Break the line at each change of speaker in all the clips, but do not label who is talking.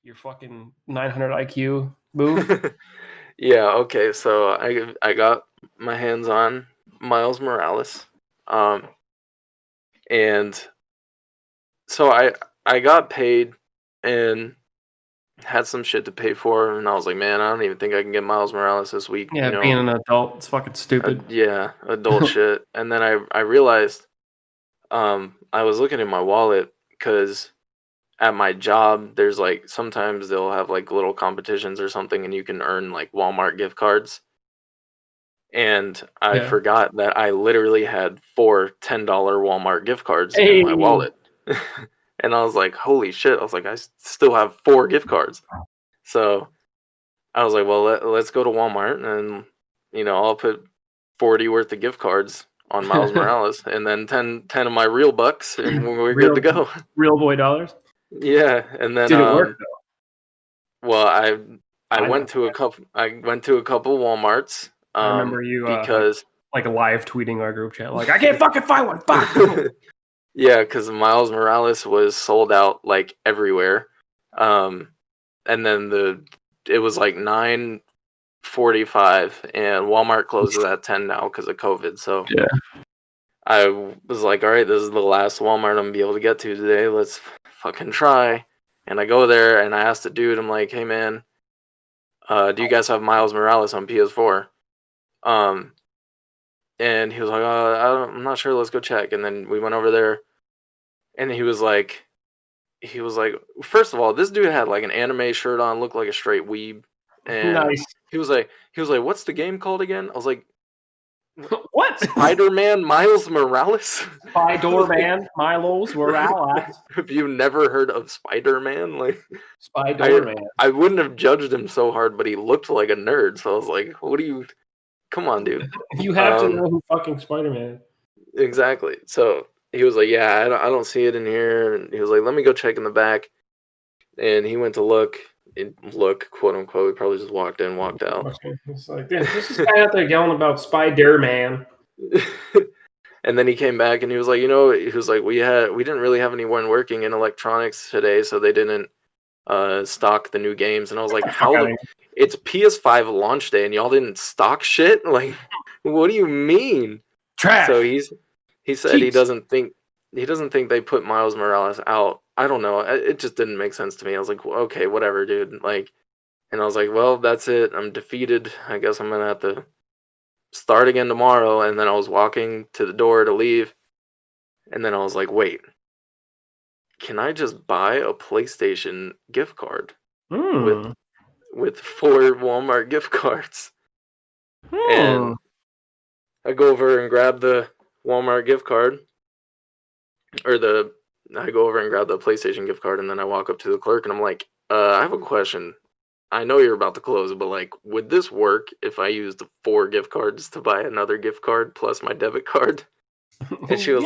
your fucking 900 IQ move.
Yeah, okay, so I got my hands on Miles Morales. And so I got paid and had some shit to pay for, and I was like, man, I don't even think I can get Miles Morales this week,
Yeah, being an adult, it's fucking stupid.
Yeah, adult shit. And then I realized I was looking in my wallet because at my job there's like sometimes they'll have like little competitions or something and you can earn like Walmart gift cards. And I
Yeah.
forgot that I literally had 4 $10 Walmart gift cards in
Hey.
my wallet. And I was like, holy shit. I was like, I still have 4 gift cards. So I was like, well, let's go to Walmart and, I'll put 40 worth of gift cards on Miles Morales and then 10 of my real bucks and we're good to go.
Real boy dollars?
Yeah. And then,
did it work though?
Well, I went to a couple Walmarts.
I remember you
because
like live tweeting our group chat, like, I can't fucking find one. Fuck.
Yeah, because Miles Morales was sold out like everywhere. And then it was like 9:45 and Walmart closes at 10 now because of COVID. So
yeah,
I was like, all right, this is the last Walmart I'm gonna be able to get to today. Let's fucking try. And I go there and I asked the dude, I'm like, hey man, do you guys have Miles Morales on PS4? And he was like, I'm not sure, let's go check. And then we went over there and he was like, first of all, this dude had like an anime shirt on, looked like a straight weeb. And
nice.
he was like, what's the game called again? I was like,
what?
Spider-Man Miles Morales?
Spider-Man Miles Morales.
Have you never heard of Spider-Man? Like
Spider-Man.
I wouldn't have judged him so hard, but he looked like a nerd. So I was like, come on, dude.
You have to know who fucking Spider-Man is.
Exactly. So he was like, yeah, I don't see it in here. And he was like, let me go check in the back. And he went to look, quote unquote. He probably just walked in, walked out.
It's like, this is guy out there yelling about Spider-Man.
And then he came back and he was like, he was like, we didn't really have anyone working in electronics today, so they didn't stock the new games. And I was like, it's PS5 launch day and y'all didn't stock shit? Like, what do you mean?
Trash.
So he said he doesn't think they put Miles Morales out. I don't know. It just didn't make sense to me. I was like, okay, whatever, dude. Like, and I was like, well, that's it. I'm defeated. I guess I'm gonna have to start again tomorrow. And then I was walking to the door to leave, and then I was like, wait, can I just buy a PlayStation gift card with 4 Walmart gift cards? And I go over and grab the Walmart gift card, I go over and grab the PlayStation gift card, and then I walk up to the clerk and I'm like, I have a question. I know you're about to close, but like, would this work if I used 4 gift cards to buy another gift card plus my debit card? And she was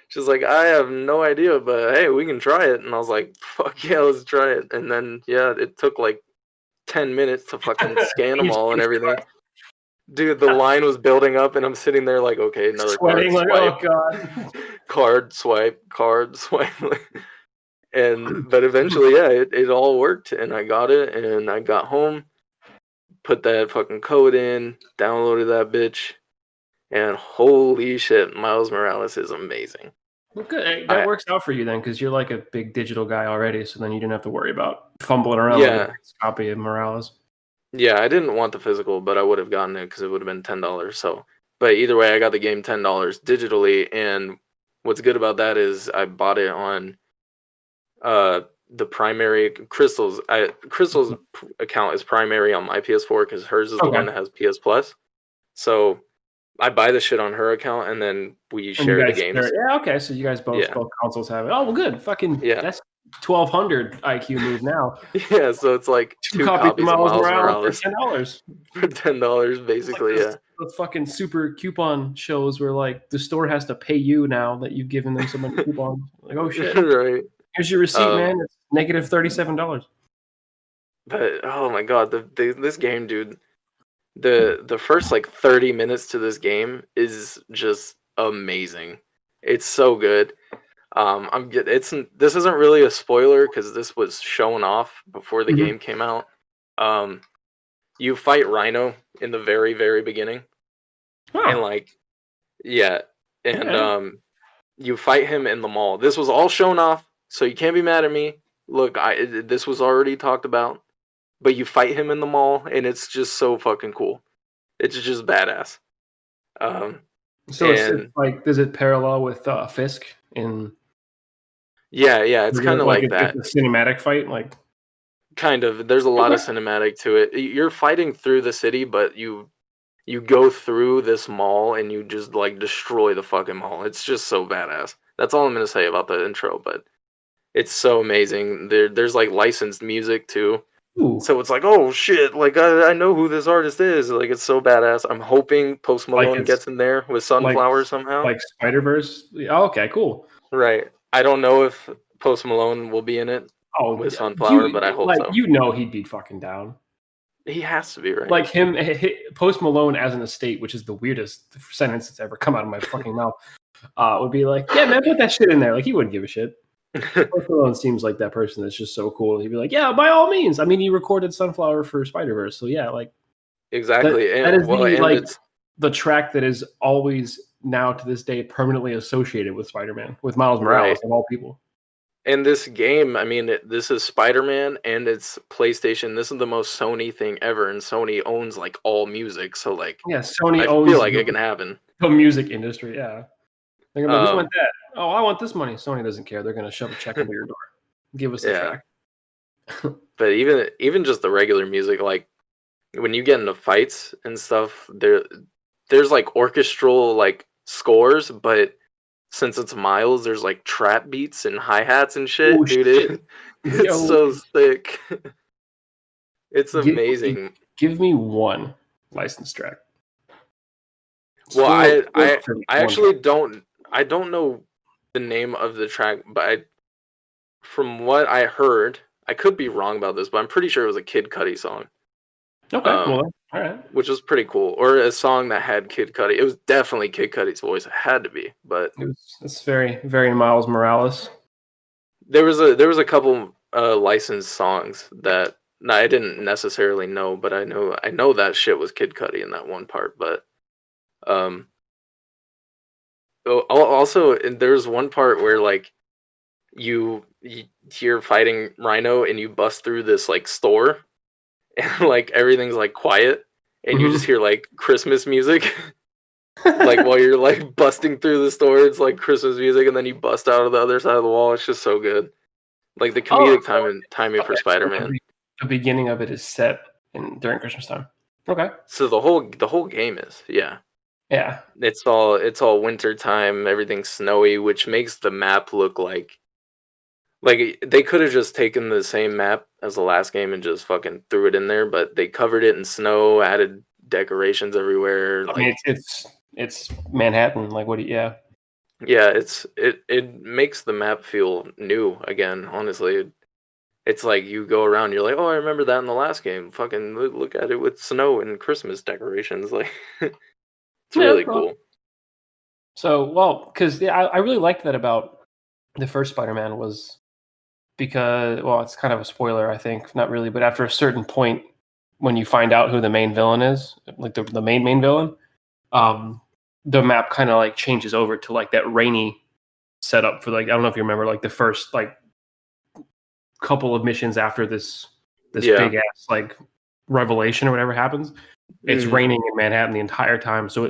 she was like, I have no idea, but hey, we can try it. And I was like, fuck yeah, let's try it. And then, yeah, it took like 10 minets to fucking scan them all and everything. Dude, the line was building up, and I'm sitting there like, okay, another
sweating,
card
like,
swipe.
oh god.
card swipe. But eventually, yeah, it all worked, and I got it, and I got home, put that fucking code in, downloaded that bitch, and holy shit, Miles Morales is amazing.
Well, good. That works out for you then, because you're like a big digital guy already, so then you didn't have to worry about fumbling around with a copy of Morales.
Yeah, I didn't want the physical, but I would have gotten it because it would have been $10. So, but either way, I got the game $10 digitally, and what's good about that is I bought it on the primary Crystal's account is primary on my PS4 because hers is the one that has PS Plus. So I buy the shit on her account, and then we share the games.
Yeah, okay. So you guys both consoles have it. Oh, well, good. Fucking that's 1200 IQ move now.
Yeah, so it's like 2 copies of Miles Morales
for $10.
For $10, basically.
Like the fucking super coupon shows where like the store has to pay you now that you've given them so many coupons. Like, oh shit,
right?
Here's your receipt, man. It's negative $37.
But oh my god, this game, dude. The first like 30 minutes to this game is just amazing. It's so good. This isn't really a spoiler because this was shown off before the
Mhm.
game came out. You fight Rhino in the very, very beginning, and
Oh,
like, yeah, and
alright.
you fight him in the mall. This was all shown off, so you can't be mad at me. Look, this was already talked about, but you fight him in the mall, and it's just so fucking cool. It's just badass. Um,
So it's
and
like, does it parallel with Fisk in
yeah, it's kind of
like
like that.
it's a cinematic fight? Like,
Kind of. There's a lot of
okay.
cinematic to it. You're fighting through the city, but you go through this mall and you just like destroy the fucking mall. It's just so badass. That's all I'm gonna say about the intro, but it's so amazing. There's like licensed music too.
Ooh,
So it's like, oh shit, like I know who this artist is. Like it's so badass. I'm hoping Post
like
Malone
it's
gets in there with
like
Sunflower somehow.
Spider-Verse? Oh, okay, cool.
Right. I don't know if Post Malone will be in it
Oh,
with Sunflower, but I
you
hope
like,
so.
you know he'd be fucking down.
He has to be, right?
Like him, Post Malone as an estate, which is the weirdest sentence that's ever come out of my fucking mouth, would be like, yeah, man, put that shit in there. Like, he wouldn't give a shit. Post Malone seems like that person that's just so cool. He'd be like, yeah, by all means. I mean, he recorded Sunflower for Spider-Verse, so yeah, like
Exactly.
that
And
is
well,
the
and
like
it's
the track that is always now to this day permanently associated with Spider-Man, with Miles
right.
Morales of all people.
And this game, I mean, this is Spider-Man and it's PlayStation. This is the most Sony thing ever, and Sony owns like all music, so like
Yeah, Sony
I feel
owns
like it can happen.
the music industry. Yeah, they're gonna be like, who
Um,
want that? Oh, I want this money. Sony doesn't care. They're gonna shove a check under your door. Give us the
yeah.
track.
But even just the regular music, like when you get into fights and stuff, there's like orchestral like scores, but since it's Miles, there's like trap beats and hi-hats and
Oh
shit, dude.
shit,
It's
yo,
so sick. It's
give me
amazing.
give me one license track.
Well,
Spoil it for me.
I
One track.
actually don't know the name of the track, but from what I heard, I could be wrong about this, but I'm pretty sure it was a Kid Cudi song.
Okay,
Um,
well, all right.
which was pretty cool, or a song that had Kid Cudi. It was definitely Kid Cudi's voice. It had to be, but
It's very very Miles Morales.
there was a couple licensed songs that no, I didn't necessarily know, but I know that shit was Kid Cudi in that one part. But um, also there's one part where like you're fighting Rhino and you bust through this like store and like everything's like quiet and you just
Mm-hmm.
hear like Christmas music. Like while you're like busting through the store, it's like Christmas music, and then you bust out of the other side of the wall. It's just so good. Like the
Oh,
comedic timing for
okay. So
Spider-Man.
the beginning of it is set during Christmas time. Okay.
So the whole game is, yeah.
Yeah.
It's all winter time, everything's snowy, which makes the map look like they could have just taken the same map as the last game and just fucking threw it in there, but they covered it in snow, added decorations everywhere.
I mean,
Like,
it's Manhattan. Like, what do you? Yeah.
yeah, it makes the map feel new again. Honestly, it's like you go around, you're like, oh, I remember that in the last game. Fucking look at it with snow and Christmas decorations. Like, it's
Yeah.
really
Well,
cool.
so, well, because yeah, I really liked that about the first Spider-Man was because, well, it's kind of a spoiler, I think, not really, but after a certain point, when you find out who the main villain is, like the main villain, um, the map kind of like changes over to like that rainy setup for like, I don't know if you remember, like the first like couple of missions after this
Yeah.
big ass like revelation or whatever happens. It's
Mm.
raining in Manhattan the entire time, so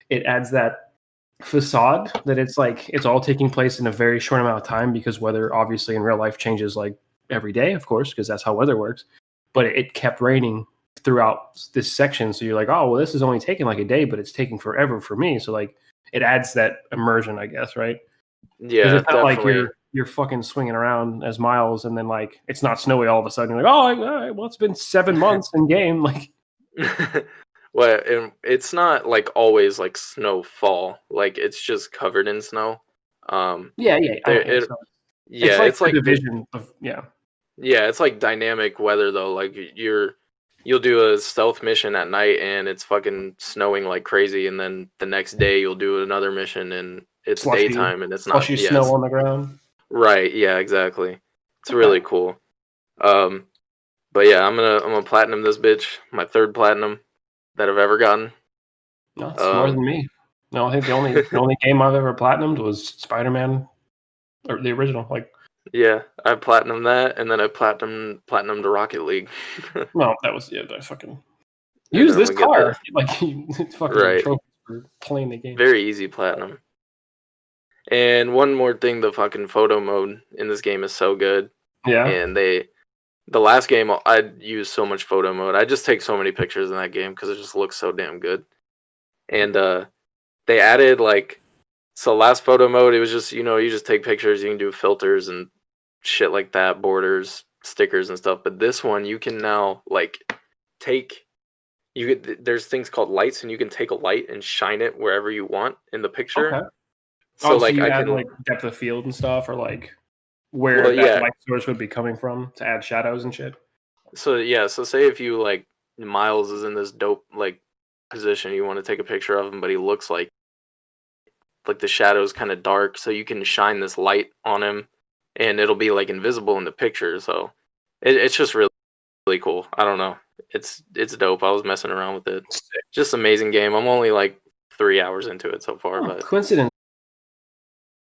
it adds that facade that it's like it's all taking place in a very short amount of time because weather obviously in real life changes like every day, of course, because that's how weather works. But it kept raining throughout this section, so you're like, oh well, this is only taking like a day, but it's taking forever for me. So like it adds that immersion, I guess, right? Because
Yeah,
it's not like
definitely.
you're fucking swinging around as Miles and then like it's not snowy all of a sudden. You're like, oh, all right, well, it's been 7 months in game. Like,
Well, and it's not like always like snowfall. Like it's just covered in snow.
yeah, yeah,
There
okay.
it
So it's
yeah,
like
it's
the
like
division of yeah.
yeah, it's like dynamic weather though. Like you'll do a stealth mission at night and it's fucking snowing like crazy, and then the next day you'll do another mission and it's
Slushy,
daytime and it's not.
slushy
Yes,
snow on the ground.
right. Yeah, exactly. It's
Okay.
really cool. Um, but yeah, I'm gonna platinum this bitch. My third platinum that I've ever gotten.
No, it's more
Um,
than me. No, I think the only game I've ever platinumed was Spider-Man or the original. Like,
yeah, I platinumed that, and then I platinumed the Rocket League,
no, that was I fucking
and
use
then I'm
this
gonna get the
car. Like, it's fucking
right.
trophies for playing the game.
Very easy platinum. And one more thing, the fucking photo mode in this game is so good.
Yeah.
And the last game, I used so much photo mode. I just take so many pictures in that game because it just looks so damn good. And they added like, so last photo mode, it was just, you just take pictures, you can do filters and shit like that, borders, stickers and stuff. But this one, you can now like take, there's things called lights, and you can take a light and shine it wherever you want in the picture.
Okay.
So
Oh, so
like
you
I
add
can,
like depth of field and stuff, or like
well,
where that
yeah.
light source would be coming from to add shadows and shit.
So yeah, so say if you like Miles is in this dope like position, you want to take a picture of him, but he looks like the shadow's kind of dark, so you can shine this light on him, and it'll be like invisible in the picture. So it's just really really cool. I don't know, it's dope. I was messing around with it.
Sick.
Just amazing game. I'm only like 3 hours into it so far,
Oh,
but
coincidence.